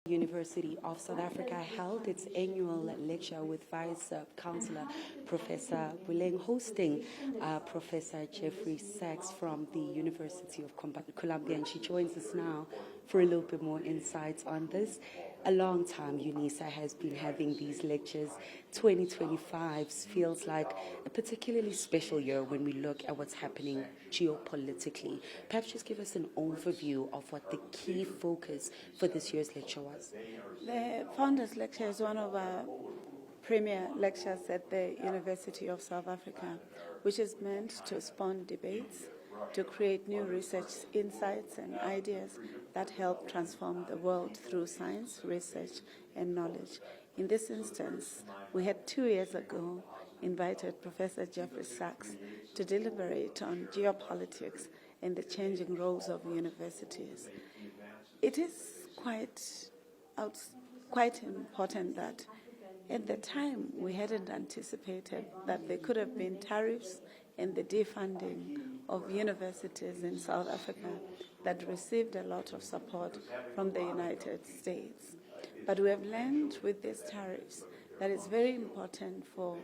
University of South Africa held its annual lecture with Vice-Chancellor Professor Puleng hosting Professor Jeffrey Sachs from the University of Columbia, and she joins us now for a little bit more insights on this. A long time UNISA has been having these lectures. 2025 feels like a particularly special year when we look at what's happening geopolitically. Perhaps just give us an overview of what the key focus for this year's lecture was. The Founders Lecture is one of our premier lectures at the University of South Africa, which is meant to spawn debates, to create new research insights and ideas that help transform the world through science, research, and knowledge. In this instance, we had 2 years ago invited Professor Jeffrey Sachs to deliberate on geopolitics and the changing roles of universities. It is quite important that at the time we hadn't anticipated that there could have been tariffs and the defunding of universities in South Africa that received a lot of support from the United States. But we have learned with these tariffs that it's very important for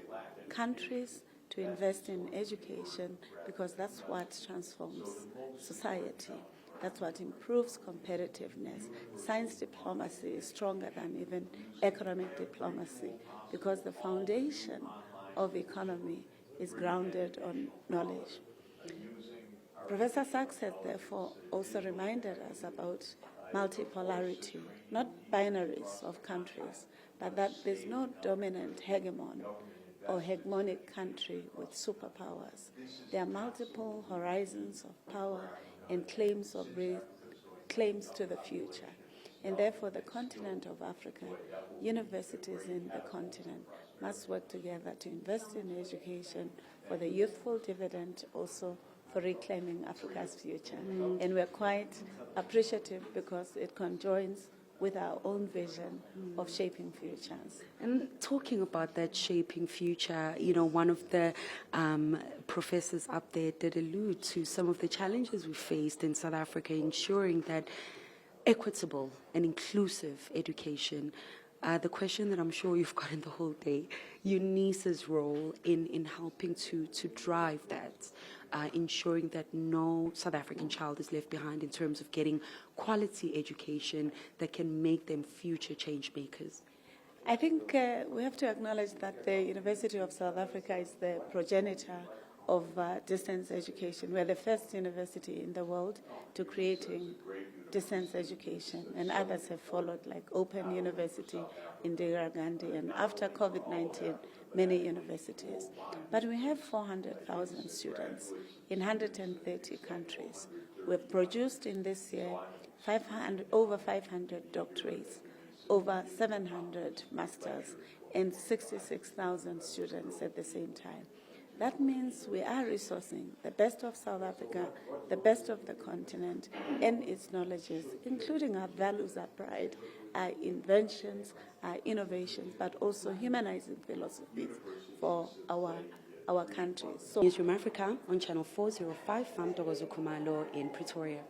countries to invest in education, because that's what transforms society. That's what improves competitiveness. Science diplomacy is stronger than even economic diplomacy, because the foundation of economy is grounded on knowledge. Professor Sachs has therefore also reminded us about multipolarity, not binaries of countries, but that there's no dominant hegemon or hegemonic country with superpowers. There are multiple horizons of power and claims to the future. And therefore, the continent of Africa, universities in the continent, must work together to invest in education for the youthful dividend, also for reclaiming Africa's future. And we're quite appreciative because it conjoins with our own vision of shaping futures. And talking about that shaping future, one of the professors up there did allude to some of the challenges we faced in South Africa, ensuring that equitable and inclusive education. The question that I'm sure you've gotten the whole day, UNISA's role in helping to drive that, ensuring that no South African child is left behind in terms of getting quality education that can make them future change makers. I think we have to acknowledge that the University of South Africa is the progenitor of distance education. We're the first university in the world to creating distance education, and others have followed, like Open University in Indira Gandhi, and after COVID-19, many universities. But we have 400,000 students in 130 countries. We've produced in this year over 500 doctorates, over 700 masters, and 66,000 students at the same time. That means we are resourcing the best of South Africa, the best of the continent, and its knowledges, including our values, our pride, our inventions, our innovations, but also humanizing philosophies for our countries. Newzroom Afrika on channel 405 from Ntokozo, Khumalo in Pretoria.